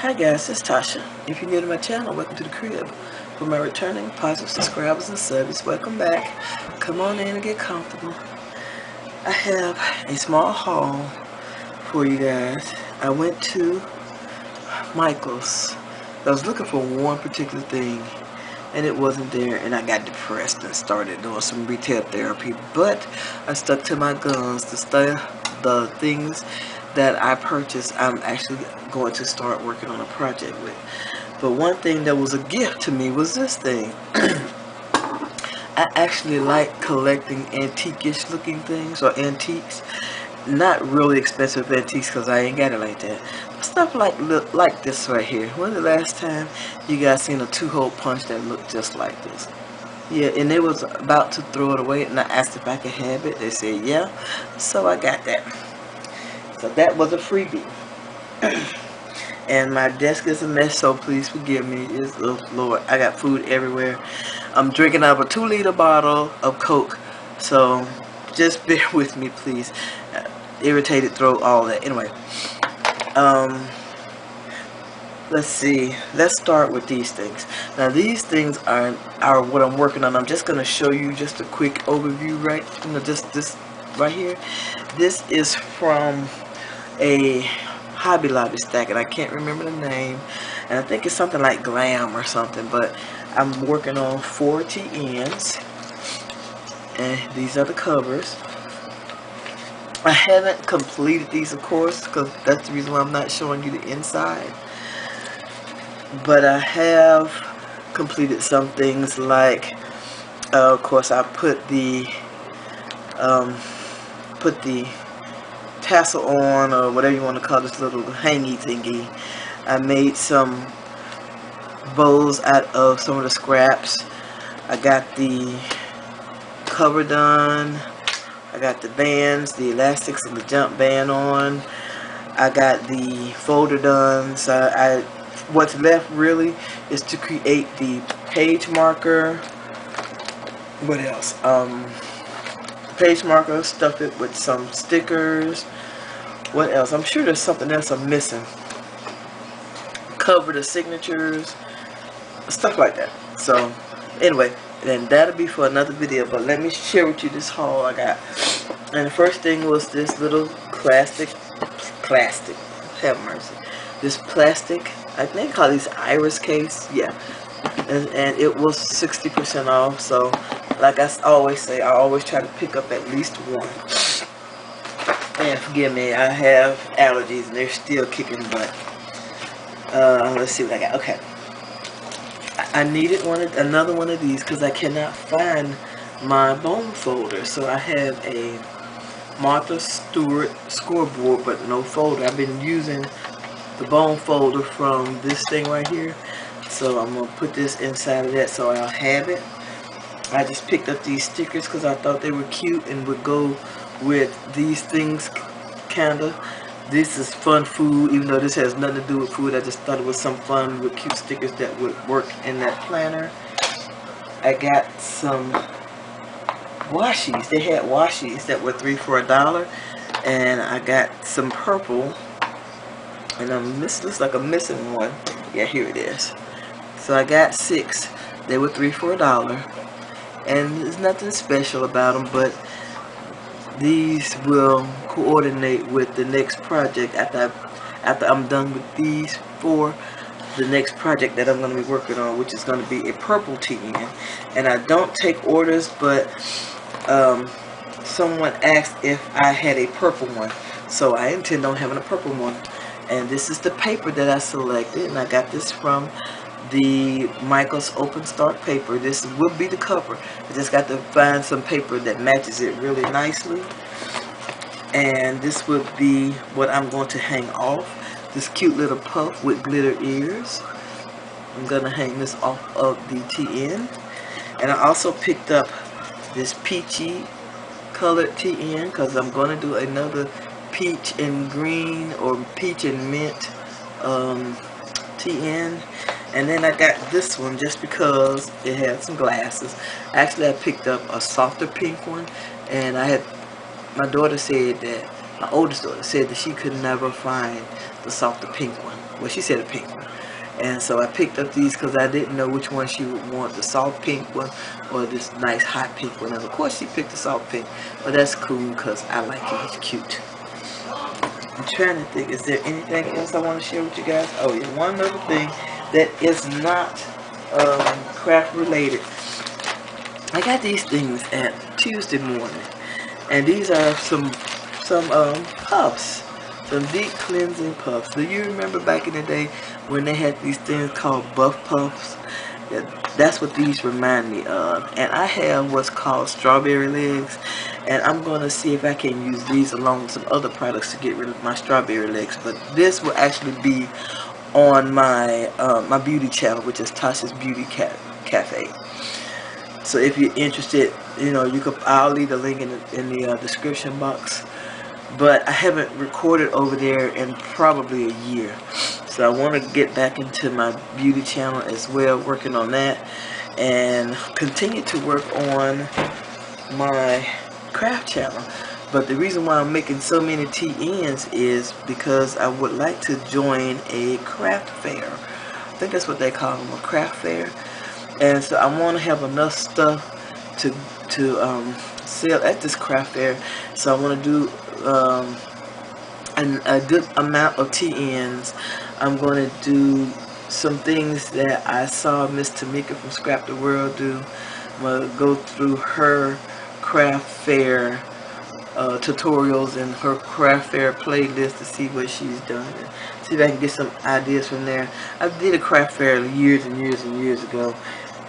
Hi guys, it's Tasha. If you're new to my channel, welcome to the crib. For my returning positive subscribers and subs, welcome back. Come on in and get comfortable. I have a small haul for you guys. I went to Michael's. I was looking for one particular thing and it wasn't there, and I got depressed and started doing some retail therapy, but I stuck to my guns. The things that I purchased, I'm actually going to start working on a project with. But one thing that was a gift to me was this thing. I actually like collecting antique-ish looking things, or antiques. Not really expensive antiques because I ain't got it like that. But stuff like this right here. When the last time you guys seen a 2-hole punch that looked just like this? Yeah, and they was about to throw it away, and I asked if I could have it. They said yeah, so I got that. So that was a freebie. And my desk is a mess, so please forgive me. It's, oh Lord, I got food everywhere. I'm drinking out of a 2-liter bottle of Coke, so just bear with me, please. Irritated throat, all that. Anyway, let's see. Let's start with these things. Now, these things are what I'm working on. I'm just gonna show you just a quick overview, right? Just this right here. This is from a Hobby Lobby stack, and I can't remember the name, and I think it's something like Glam or something, but I'm working on 4 TNs, and these are the covers. I haven't completed these, of course, because that's the reason why I'm not showing you the inside, but I have completed some things like, of course, I put the tassel on, or whatever you want to call this little hangy thingy. I made some bows out of some of the scraps. I got the cover done. I got the bands, the elastics, and the jump band on. I got the folder done. So what's left really is to create the page marker. What else? Page marker, stuff it with some stickers. What else? I'm sure there's something else I'm missing. Cover the signatures, stuff like that. So anyway, then that'll be for another video, but let me share with you this haul I got. And the first thing was this little plastic, have mercy, this plastic, I think they call these iris case, yeah, and it was 60% off. So like I always say, I always try to pick up at least one. And forgive me, I have allergies and they're still kicking butt. Let's see what I got. Okay, I needed another one of these because I cannot find my bone folder. So I have a Martha Stewart scoreboard, but no folder. I've been using the bone folder from this thing right here, so I'm gonna put this inside of that so I'll have it. I just picked up these stickers because I thought they were cute and would go with these things, kinda. This is fun food, even though this has nothing to do with food. I just thought it was some fun with cute stickers that would work in that planner. I got some washies. They had washies that were 3 for $1, and I got some purple, and looks like I'm missing one. Yeah, here it is. So I got 6. They were 3 for $1, and there's nothing special about them, but these will coordinate with the next project after I'm done with these 4. The next project that I'm going to be working on, which is going to be a purple TN. And I don't take orders, but someone asked if I had a purple one, so I intend on having a purple one. And this is the paper that I selected, and I got this from the Michael's Open Start paper. This will be the cover. I just got to find some paper that matches it really nicely, and this would be what I'm going to hang off. This cute little puff with glitter ears. I'm gonna hang this off of the TN. And I also picked up this peachy colored TN because I'm gonna do another peach and green or peach and mint TN. And then I got this one just because it had some glasses. Actually, I picked up a softer pink one, and my daughter said that, my oldest daughter said that she could never find the softer pink one. Well, she said a pink one. And so I picked up these because I didn't know which one she would want, the soft pink one or this nice hot pink one. And of course she picked the soft pink, but that's cool because I like it. It's cute. I'm trying to think, is there anything else I want to share with you guys? Oh yeah, one other thing that is not craft related. I got these things at Tuesday morning, and these are some puffs, some deep cleansing puffs. Do you remember back in the day when they had these things called buff puffs? Yeah, that's what these remind me of. And I have what's called strawberry legs, and I'm going to see if I can use these along with some other products to get rid of my strawberry legs. But this will actually be on my my beauty channel, which is Tasha's Beauty Cafe. So if you're interested, you know, I'll leave the link in the description box. But I haven't recorded over there in probably a year, so I want to get back into my beauty channel as well, working on that, and continue to work on my craft channel. But the reason why I'm making so many TNs is because I would like to join a craft fair. I think that's what they call them, a craft fair. And so I want to have enough stuff to sell at this craft fair. So I want to do a good amount of TNs. I'm going to do some things that I saw Miss Tamika from Scrapdaworld do. I'm going to go through her craft fair tutorials and her craft fair playlist to see what she's done, and see if I can get some ideas from there. I did a craft fair years and years and years ago,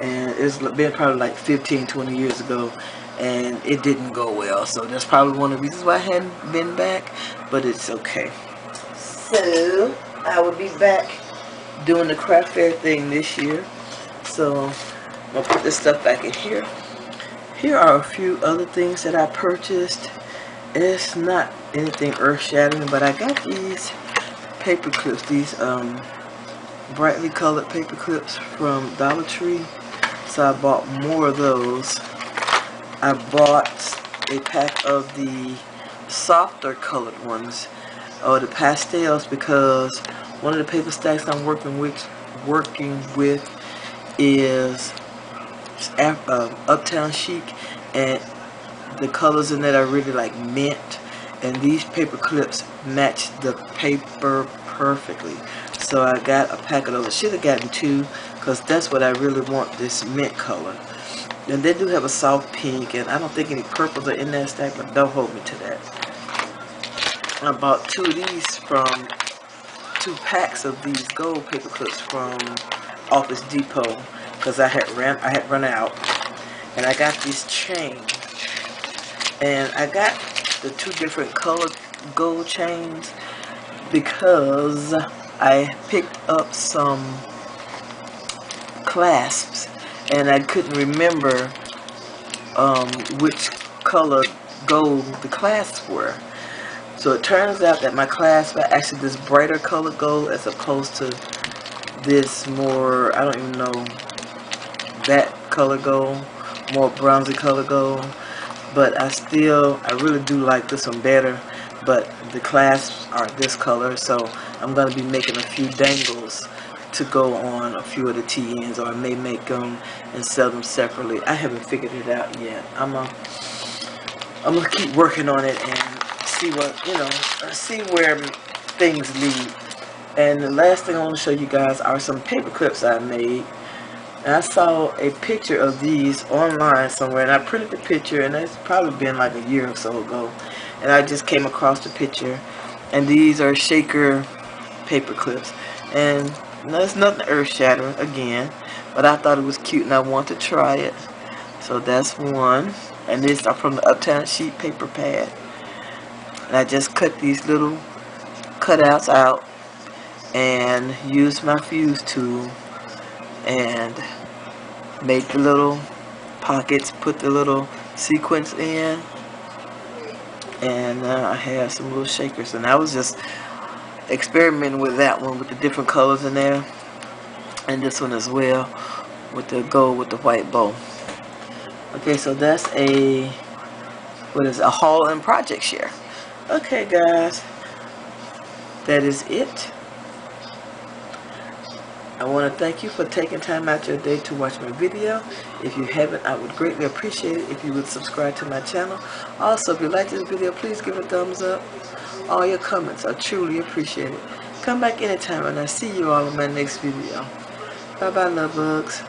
and it's been probably like 15-20 years ago, and it didn't go well. So that's probably one of the reasons why I hadn't been back, but it's okay. So I will be back doing the craft fair thing this year. So I'm gonna put this stuff back in here. Here are a few other things that I purchased. It's not anything earth-shattering, but I got these paper clips, these brightly colored paper clips from Dollar Tree. So I bought more of those. I bought a pack of the softer colored ones, or the pastels, because one of the paper stacks I'm working with is Uptown Chic, and the colors in that are really like mint, and these paper clips match the paper perfectly. So I got a pack of those. I should have gotten two, because that's what I really want, this mint color. And they do have a soft pink, and I don't think any purples are in that stack, but don't hold me to that. I bought two packs of these gold paper clips from Office Depot, because I had run out. And I got these chains, and I got the two different colored gold chains because I picked up some clasps, and I couldn't remember which color gold the clasps were. So it turns out that my clasps are actually this brighter color gold as opposed to this more, I don't even know, that color gold, more bronzy color gold. But I really do like this one better, but the clasps aren't this color, so I'm going to be making a few dangles to go on a few of the TNs, or I may make them and sell them separately. I haven't figured it out yet. I'm gonna keep working on it and see what, see where things lead. And the last thing I want to show you guys are some paper clips I made. And I saw a picture of these online somewhere, and I printed the picture, and it's probably been like a year or so ago, and I just came across the picture, and these are shaker paper clips, and it's nothing earth-shattering again, but I thought it was cute and I wanted to try it. So that's one, and these are from the Uptown Sheet paper pad, and I just cut these little cutouts out and used my fuse tool and made the little pockets, put the little sequins in, and I have some little shakers, and I was just experimenting with that one with the different colors in there, and this one as well with the gold with the white bow. Okay, so that's a haul and project share. Okay guys, that is it. I want to thank you for taking time out your day to watch my video. If you haven't, I would greatly appreciate it if you would subscribe to my channel. Also, if you like this video, please give it a thumbs up. All your comments are truly appreciated. Come back anytime and I'll see you all in my next video. Bye bye, love bugs.